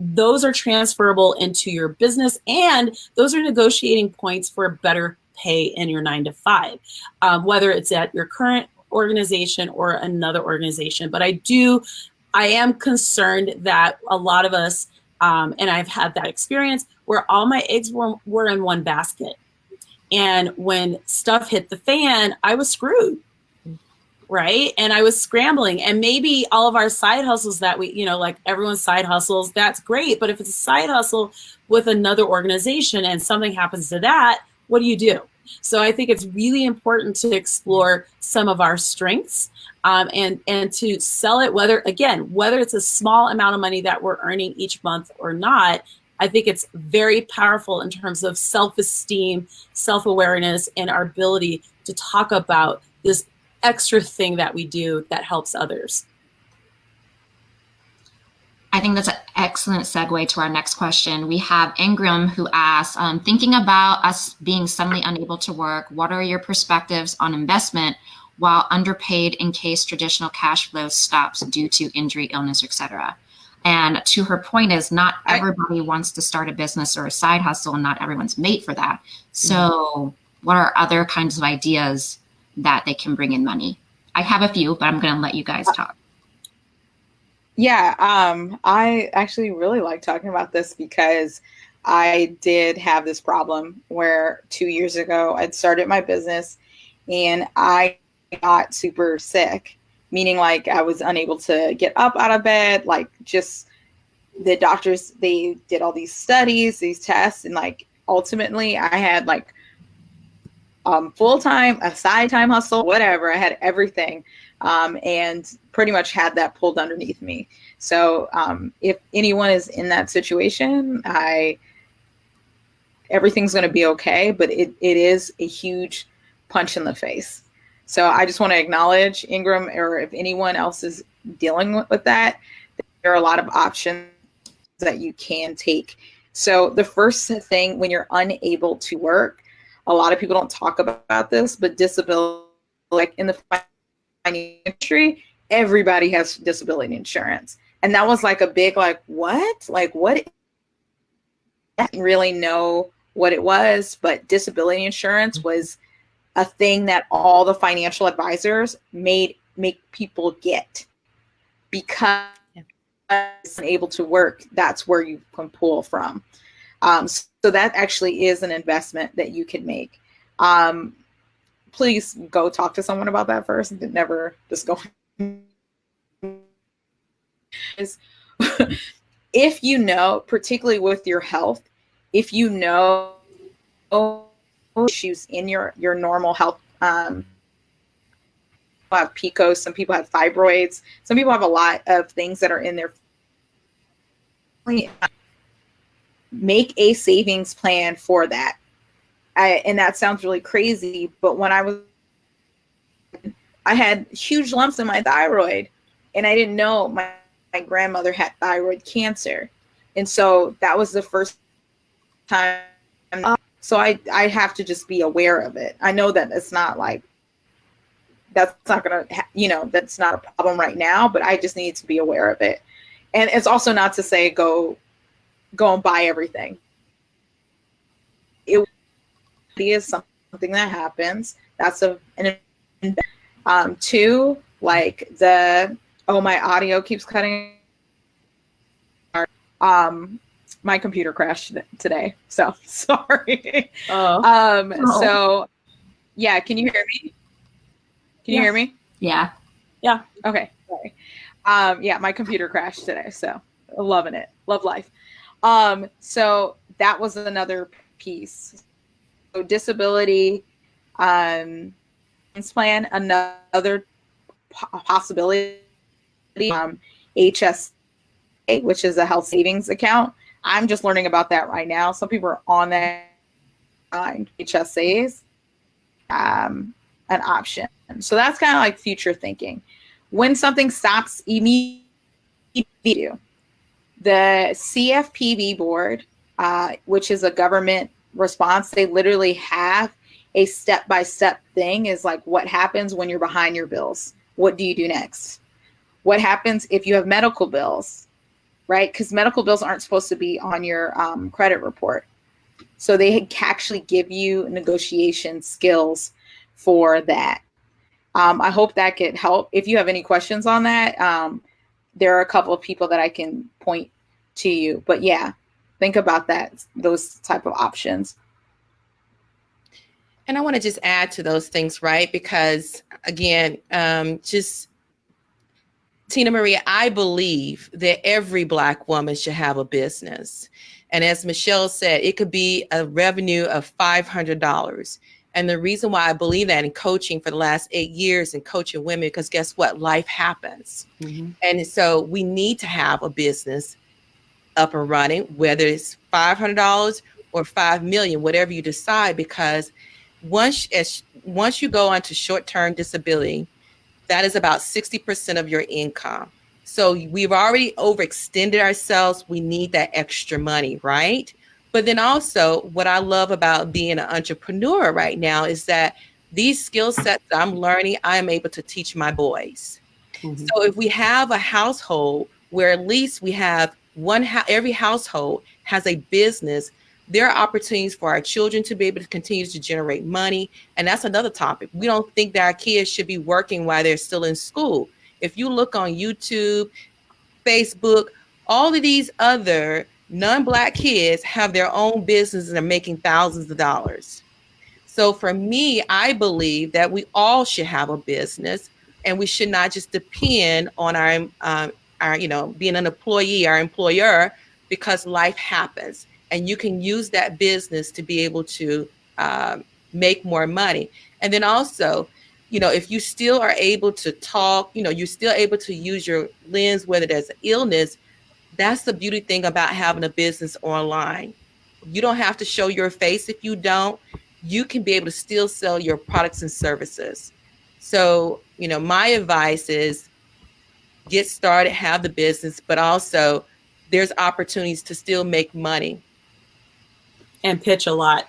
Speaker 3: Those are transferable into your business, and those are negotiating points for better pay in your 9-to-5, whether it's at your current organization or another organization. But I am concerned that a lot of us, and I've had that experience, where all my eggs were in one basket. And when stuff hit the fan, I was screwed, right? And I was scrambling. And maybe all of our side hustles that we, like everyone's side hustles, that's great. But if it's a side hustle with another organization and something happens to that, what do you do? So I think it's really important to explore some of our strengths and to sell it, whether it's a small amount of money that we're earning each month or not. I think it's very powerful in terms of self-esteem, self-awareness, and our ability to talk about this extra thing that we do that helps others.
Speaker 1: I think that's an excellent segue to our next question. We have Ingram who asks, thinking about us being suddenly unable to work, what are your perspectives on investment while underpaid in case traditional cash flow stops due to injury, illness, etc.? And to her point is not everybody wants to start a business or a side hustle, and not everyone's made for that. So what are other kinds of ideas that they can bring in money? I have a few, but I'm going to let you guys talk.
Speaker 4: Yeah, I actually really like talking about this because I did have this problem where 2 years ago I'd started my business and I got super sick, meaning like I was unable to get up out of bed, like just the doctors, they did all these studies, these tests, and like ultimately I had like full-time, a side time hustle, whatever. I had everything. And pretty much had that pulled underneath me. So if anyone is in that situation, everything's going to be okay, but it is a huge punch in the face. So I just want to acknowledge Ingram, or if anyone else is dealing with that, there are a lot of options that you can take. So the first thing, when you're unable to work, a lot of people don't talk about this, but disability, like in the industry, everybody has disability insurance. And that was like a big, like, what? Like, what? I didn't really know what it was, but disability insurance was a thing that all the financial advisors make people get, because able to work, that's where you can pull from. So that actually is an investment that you can make. Please go talk to someone about that first. Never just go. If you know, particularly with your health, if you know issues in your normal health, people have PCOS, some people have fibroids, some people have a lot of things that are in their. Make a savings plan for that. And that sounds really crazy, but when I had huge lumps in my thyroid, and I didn't know my grandmother had thyroid cancer. And so that was the first time. So I have to just be aware of it. I know that it's not like, that's not going to, that's not a problem right now, but I just need to be aware of it. And it's also not to say go and buy everything. It is something that happens. That's two, like my audio keeps cutting. My computer crashed today, so sorry. So yeah, can you hear me? Can you hear me?
Speaker 1: Yeah.
Speaker 4: Okay. Sorry. Yeah, my computer crashed today, so loving it. Love life. So that was another piece. So disability plan, another possibility, HSA, which is a health savings account. I'm just learning about that right now. Some people are on that. HSAs, an option. So that's kind of like future thinking. When something stops immediately, the CFPB board, which is a government response, they literally have a step-by-step thing, is like, what happens when you're behind your bills? What do you do next? What happens if you have medical bills, right? Because medical bills aren't supposed to be on your credit report. So they actually give you negotiation skills for that. I hope that could help. If you have any questions on that, there are a couple of people that I can point to you. But yeah, think about that, those type of options.
Speaker 2: And I want to just add to those things, right? Because again, just Tina Marie, I believe that every Black woman should have a business. And as Michelle said, it could be a revenue of $500. And the reason why I believe that in coaching for the last 8 years and coaching women, because guess what? Life happens. Mm-hmm. And so we need to have a business up and running, whether it's $500 or $5 million, whatever you decide, because once you go onto short-term disability, that is about 60% of your income. So we've already overextended ourselves. We need that extra money, right? But then also what I love about being an entrepreneur right now is that these skill sets that I'm learning, I am able to teach my boys. Mm-hmm. So if we have a household where at least we have every household has a business, there are opportunities for our children to be able to continue to generate money. And that's another topic. We don't think that our kids should be working while they're still in school. If you look on YouTube, Facebook, all of these other non-Black kids have their own business and are making thousands of dollars. So for me, I believe that we all should have a business, and we should not just depend on our being an employee, our employer, because life happens. And you can use that business to be able to make more money. And then also, if you still are able to talk, you're still able to use your lens, whether there's an illness, that's the beauty thing about having a business online. You don't have to show your face if you don't. You can be able to still sell your products and services. So, my advice is get started, have the business, but also there's opportunities to still make money.
Speaker 3: And pitch a lot.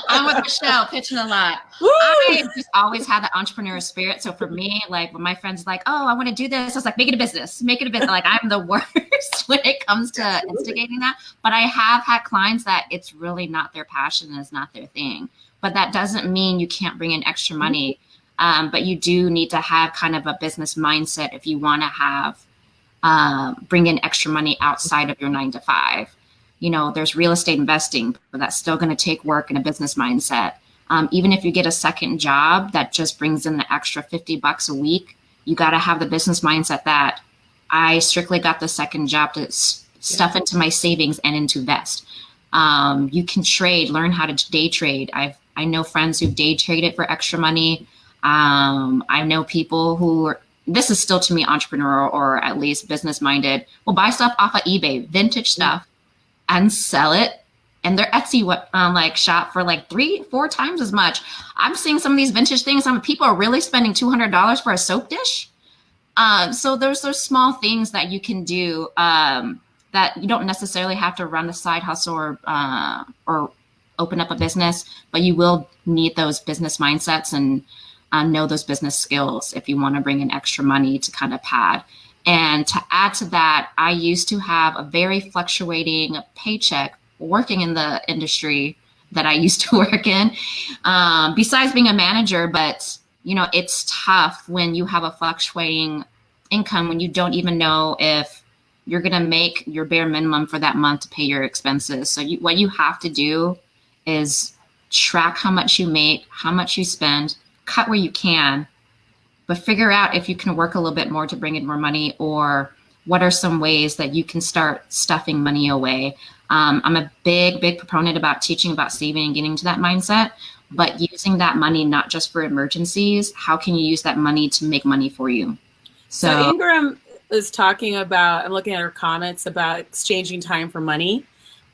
Speaker 1: I'm with Michelle, pitching a lot. Woo! I just always had the entrepreneur spirit. So for me, like when my friends like, oh, I want to do this, I was like, make it a business. Like I'm the worst when it comes to instigating that. But I have had clients that it's really not their passion, and it's not their thing. But that doesn't mean you can't bring in extra money. But you do need to have kind of a business mindset if you want to have bring in extra money outside of your 9 to 5. There's real estate investing, but that's still going to take work and a business mindset. Even if you get a second job that just brings in the extra $50 a week, you got to have the business mindset that I strictly got the second job to stuff into my savings and into invest. You can trade, learn how to day trade. I know friends who day traded for extra money. I know people who this is still to me entrepreneurial or at least business minded, will buy stuff off of eBay, vintage stuff, and sell it in their Etsy shop for like 3-4 times as much. I'm seeing some of these vintage things. People are really spending $200 for a soap dish. So there's those small things that you can do that you don't necessarily have to run a side hustle or open up a business, but you will need those business mindsets and know those business skills if you want to bring in extra money to kind of pad. And to add to that, I used to have a very fluctuating paycheck working in the industry that I used to work in, besides being a manager. But, it's tough when you have a fluctuating income, when you don't even know if you're going to make your bare minimum for that month to pay your expenses. So what you have to do is track how much you make, how much you spend, cut where you can, but figure out if you can work a little bit more to bring in more money, or what are some ways that you can start stuffing money away. I'm a big proponent about teaching about saving and getting to that mindset, but using that money not just for emergencies. How can you use that money to make money for you?
Speaker 3: So Ingram is talking about, I'm looking at her comments about exchanging time for money,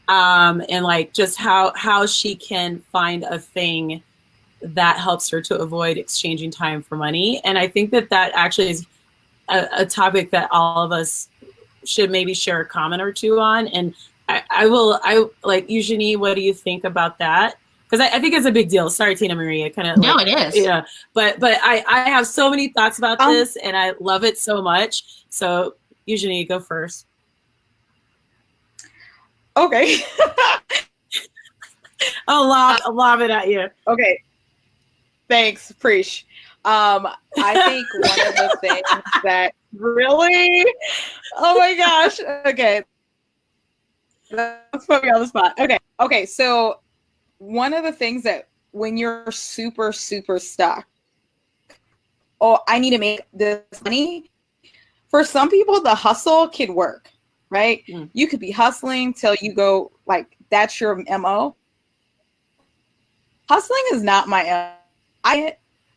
Speaker 3: and like just how she can find a thing that helps her to avoid exchanging time for money. And I think that actually is a topic that all of us should maybe share a comment or two on. And I like, Eugenie, what do you think about that? Because I think it's a big deal. Sorry, Tina Marie. It
Speaker 1: is.
Speaker 3: Yeah. But I have so many thoughts about this, and I love it so much. So Eugenie, go first.
Speaker 4: Okay.
Speaker 3: I'll lob it at you.
Speaker 4: Okay. Thanks, Preach. I think one of the things that really, oh my gosh. Okay. Let's put me on the spot. Okay. So one of the things that when you're super, super stuck, I need to make this money. For some people, the hustle can work, right? You could be hustling till you go, like, that's your MO. Hustling is not my MO.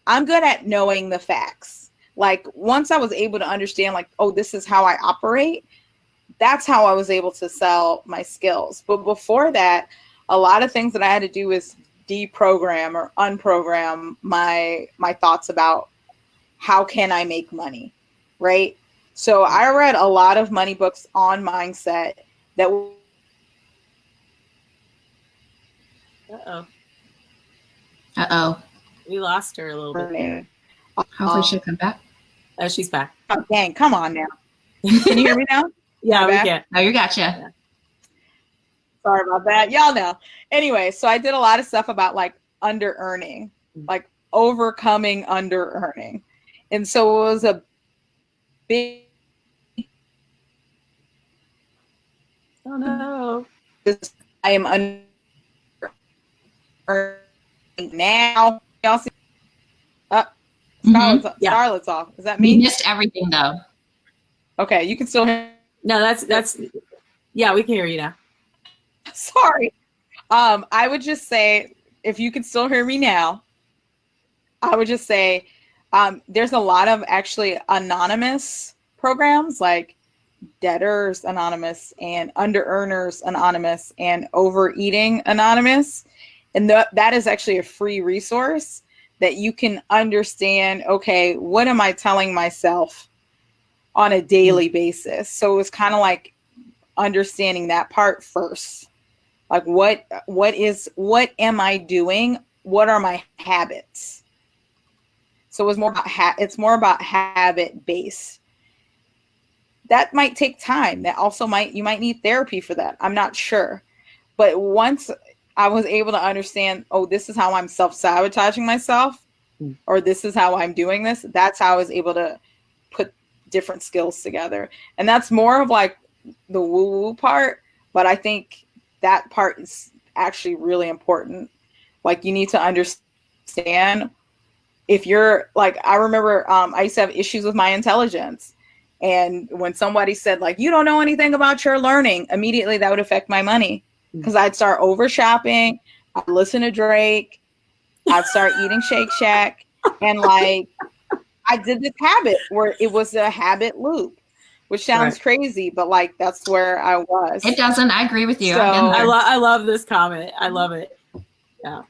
Speaker 4: I'm good at knowing the facts. Like, once I was able to understand, like, oh, this is how I operate, that's how I was able to sell my skills. But before that, a lot of things that I had to do was deprogram or unprogram my thoughts about how can I make money, right? So I read a lot of money books on mindset that
Speaker 1: Uh-oh.
Speaker 3: We lost her a little bit.
Speaker 1: Hopefully she'll come back.
Speaker 3: Oh, she's back.
Speaker 4: Oh, dang, come on now. Can you hear me now?
Speaker 3: Yeah, we can.
Speaker 1: Oh, you gotcha.
Speaker 3: Yeah.
Speaker 4: Sorry about that. Y'all know. Anyway, so I did a lot of stuff about like under earning, like overcoming under earning. And so it was a big.
Speaker 3: Oh no.
Speaker 4: I am under earning now. Y'all see? Starlett's off. Is that me?
Speaker 1: You missed everything though.
Speaker 4: Okay, you can still hear.
Speaker 3: No, that's yeah, we can hear you now.
Speaker 4: Sorry. I would just say, if you can still hear me now, I would just say there's a lot of actually anonymous programs like Debtors Anonymous and Under Earners Anonymous and Overeating Anonymous. And that is actually a free resource that you can understand, okay, what am I telling myself on a daily basis? So it's kind of like understanding that part first. Like what am I doing? What are my habits? So it's more about habit based. That might take time. That also you might need therapy for that. I'm not sure. But once I was able to understand, oh, this is how I'm self-sabotaging myself, or this is how I'm doing this, that's how I was able to put different skills together. And that's more of like the woo-woo part, but I think that part is actually really important. Like you need to understand if you're like, I remember I used to have issues with my intelligence. And when somebody said like, you don't know anything about your learning, immediately that would affect my money because I'd start over shopping. I'd listen to Drake. I'd start eating Shake Shack. And like, I did this habit where it was a habit loop, which sounds crazy, but like, that's where I was.
Speaker 1: It doesn't. I agree with you.
Speaker 4: So,
Speaker 3: I love this comment. I love it. Yeah.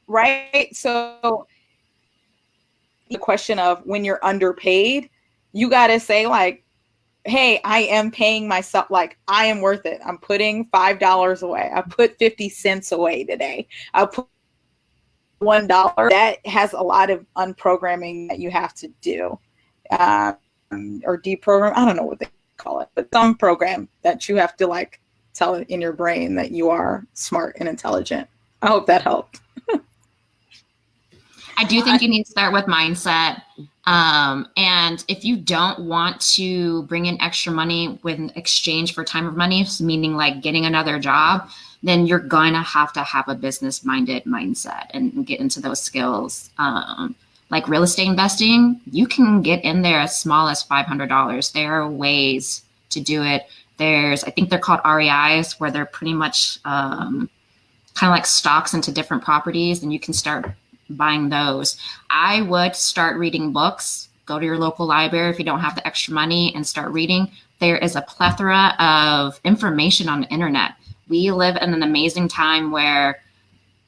Speaker 4: Right. So the question of when you're underpaid, you got to say like, hey, I am paying myself, like I am worth it. I'm putting $5 away. I put 50 cents away today. I put $1. That has a lot of unprogramming that you have to do, or deprogram. I don't know what they call it, but some program that you have to like tell it in your brain that you are smart and intelligent. I hope that helped.
Speaker 1: I do think you need to start with mindset. And if you don't want to bring in extra money in exchange for time of money, meaning like getting another job, then you're going to have a business-minded mindset and get into those skills. Like real estate investing, you can get in there as small as $500. There are ways to do it. I think they're called REIs, where they're pretty much kind of like stocks into different properties, and you can start buying those. I would start reading books. Go to your local library if you don't have the extra money and start reading. There is a plethora of information on the internet. We live in an amazing time where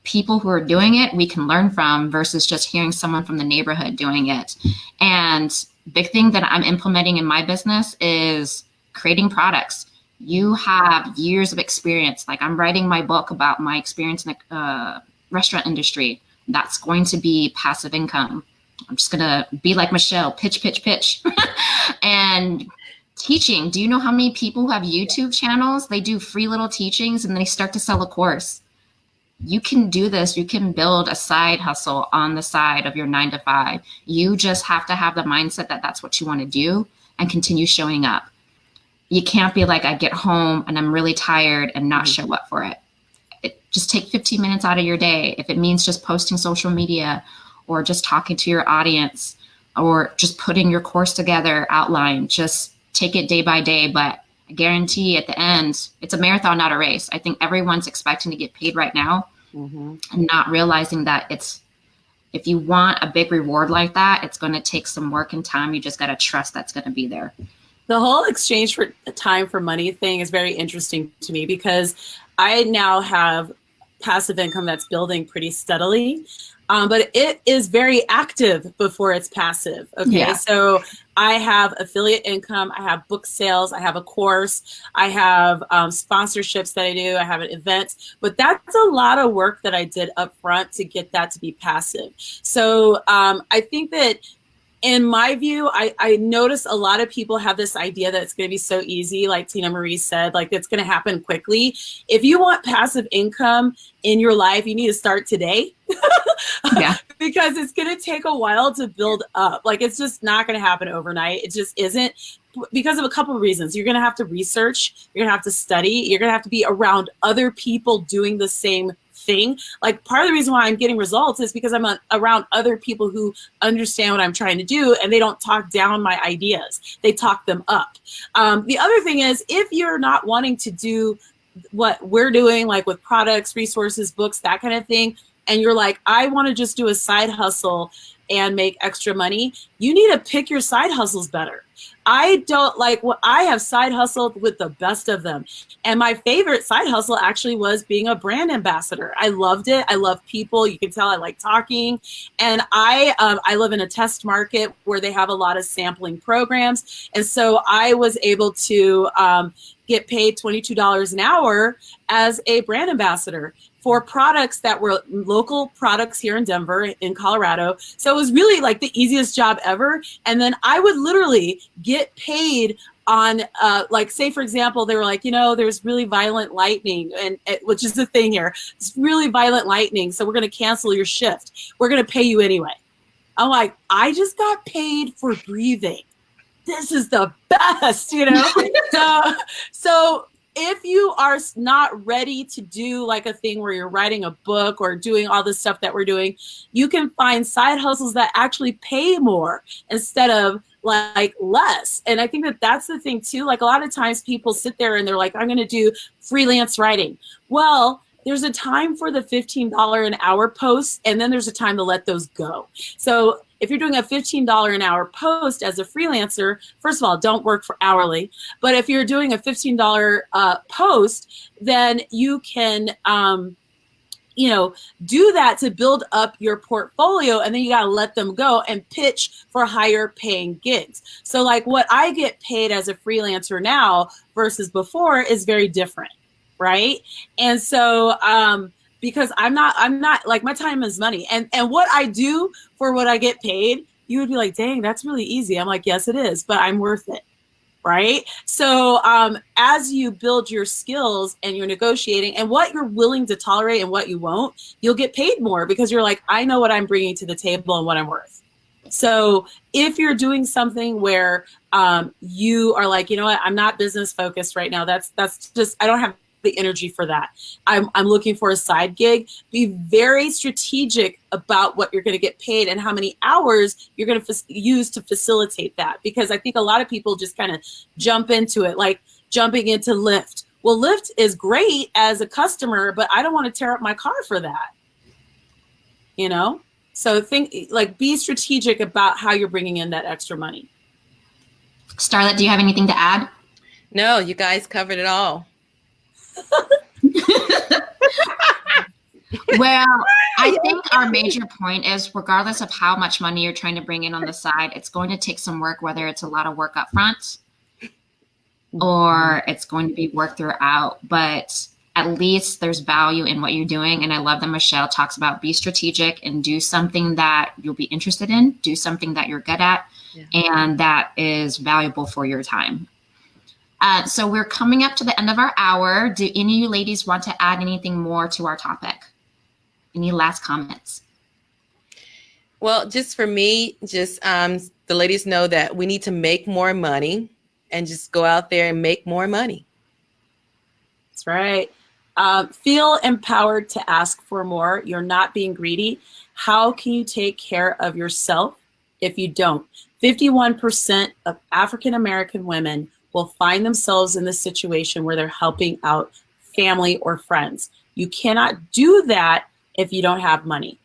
Speaker 1: people who are doing it, we can learn from versus just hearing someone from the neighborhood doing it. And big thing that I'm implementing in my business is creating products. You have years of experience. Like I'm writing my book about my experience in the restaurant industry. That's going to be passive income. I'm just going to be like Michelle, pitch. And teaching. Do you know how many people who have YouTube channels? They do free little teachings and they start to sell a course. You can do this. You can build a side hustle on the side of your 9 to 5. You just have to have the mindset that that's what you want to do and continue showing up. You can't be like, I get home and I'm really tired and not show up for it. Just take 15 minutes out of your day. If it means just posting social media or just talking to your audience or just putting your course together, outline, just take it day by day. But I guarantee at the end, it's a marathon, not a race. I think everyone's expecting to get paid right now and not realizing that if you want a big reward like that, it's going to take some work and time. You just got to trust that's going to be there.
Speaker 3: The whole exchange for time for money thing is very interesting to me because I now have passive income that's building pretty steadily. But it is very active before it's passive. Okay.
Speaker 1: Yeah.
Speaker 3: So I have affiliate income. I have book sales. I have a course. I have sponsorships that I do. I have an event, but that's a lot of work that I did up front to get that to be passive. So I think that in my view, I notice a lot of people have this idea that it's going to be so easy, like Tina Marie said, like it's going to happen quickly. If you want passive income in your life, you need to start today.
Speaker 1: Yeah.
Speaker 3: Because it's going to take a while to build up. Like it's just not going to happen overnight. It just isn't, because of a couple of reasons. You're going to have to research, you're going to have to study, you're going to have to be around other people doing the same thing. Like part of the reason why I'm getting results is because I'm around other people who understand what I'm trying to do, and they don't talk down my ideas. They talk them up. The other thing is, if you're not wanting to do what we're doing, like with products, resources, books, that kind of thing, and you're like, I want to just do a side hustle and make extra money, you need to pick your side hustles better. I don't like what I have side hustled with the best of them. And my favorite side hustle actually was being a brand ambassador. I loved it. I love people. You can tell I like talking. And I live in a test market where they have a lot of sampling programs. And so I was able to get paid $22 an hour as a brand ambassador for products that were local products here in Denver, in Colorado. So it was really like the easiest job ever. And then I would literally get paid on, like, say, for example, they were like, you know, there's really violent lightning, and which is the thing here. It's really violent lightning, so we're going to cancel your shift. We're going to pay you anyway. I'm like, I just got paid for breathing. This is the best, you know? So if you are not ready to do like a thing where you're writing a book or doing all this stuff that we're doing, you can find side hustles that actually pay more instead of like less. And I think that that's the thing too. Like a lot of times people sit there and they're like, I'm going to do freelance writing. Well, there's a time for the $15 an hour posts, and then there's a time to let those go. So if you're doing a $15 an hour post as a freelancer, first of all, don't work for hourly. But if you're doing a $15 post, then you can, do that to build up your portfolio, and then you got to let them go and pitch for higher paying gigs. So like what I get paid as a freelancer now versus before is very different. Right. And so, because I'm not like, my time is money, and what I do for what I get paid, you would be like, dang, that's really easy. I'm like, yes, it is, but I'm worth it. Right. So, as you build your skills and you're negotiating and what you're willing to tolerate and what you won't, you'll get paid more because you're like, I know what I'm bringing to the table and what I'm worth. So if you're doing something where, you are like, you know what, I'm not business focused right now. That's just, I don't have the energy for that. I'm looking for a side gig. Be very strategic about what you're going to get paid and how many hours you're going to use to facilitate that. Because I think a lot of people just kind of jump into it, like jumping into Lyft. Well, Lyft is great as a customer, but I don't want to tear up my car for that. You know? So be strategic about how you're bringing in that extra money.
Speaker 1: Starlett, do you have anything to add?
Speaker 2: No, you guys covered it all.
Speaker 1: Well, I think our major point is, regardless of how much money you're trying to bring in on the side, it's going to take some work, whether it's a lot of work up front or it's going to be work throughout. But at least there's value in what you're doing. And I love that Michelle talks about be strategic and do something that you'll be interested in, do something that you're good at, and that is valuable for your time. So we're coming up to the end of our hour. Do any of you ladies want to add anything more to our topic? Any last comments?
Speaker 2: Well, just for me, the ladies know that we need to make more money and just go out there and make more money.
Speaker 3: That's right. Feel empowered to ask for more. You're not being greedy. How can you take care of yourself if you don't? 51% of African-American women will find themselves in this situation where they're helping out family or friends. You cannot do that if you don't have money.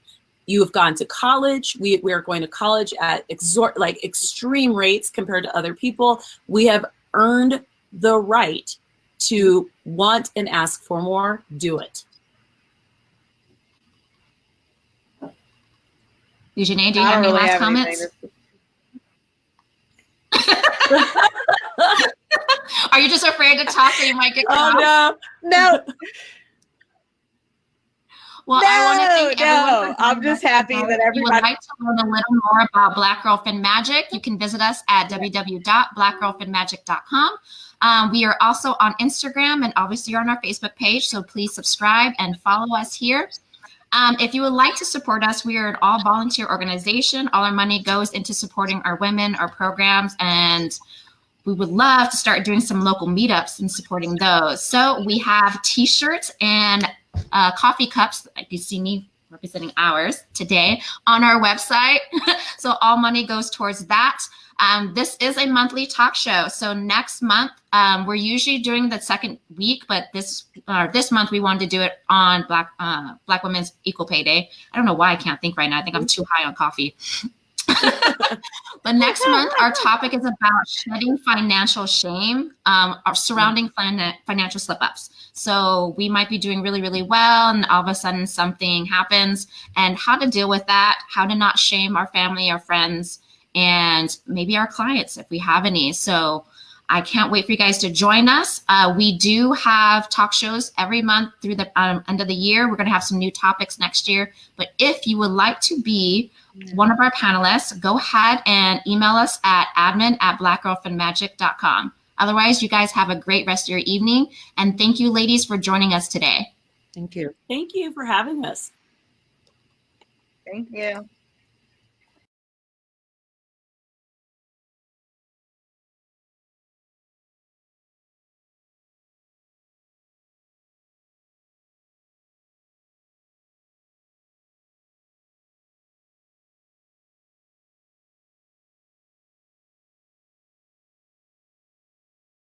Speaker 3: You have gone to college. We are going to college at extreme rates compared to other people. We have earned the right to want and ask for more. Do it.
Speaker 1: Eugenié, do you have any last comments? Are you just afraid to talk so you might get caught?
Speaker 2: Oh, no.
Speaker 1: Well,
Speaker 2: no,
Speaker 1: I want to thank everyone.
Speaker 2: I'm just happy that everybody.
Speaker 1: If you would like to learn a little more about Black Girl Fin Magic, you can visit us at www.blackgirlfinmagic.com. We are also on Instagram and obviously on our Facebook page, so please subscribe and follow us here. If you would like to support us, we are an all-volunteer organization. All our money goes into supporting our women, our programs, and we would love to start doing some local meetups and supporting those. So we have T-shirts and coffee cups, like you see me representing ours today, on our website. So all money goes towards that. This is a monthly talk show. So next month, we're usually doing the second week, but this month we wanted to do it on Black Women's Equal Pay Day. I don't know why I can't think right now. I think I'm too high on coffee. But next month, our topic is about shedding financial shame, surrounding financial slip-ups. So we might be doing really, really well, and all of a sudden something happens, and how to deal with that, how to not shame our family, our friends, and maybe our clients if we have any. So I can't wait for you guys to join us. We do have talk shows every month through the end of the year. We're going to have some new topics next year. But if you would like to be one of our panelists, go ahead and email us at admin@blackgirlfinmagic.com. Otherwise, you guys have a great rest of your evening. And thank you, ladies, for joining us today.
Speaker 2: Thank you.
Speaker 3: Thank you for having us.
Speaker 4: Thank you.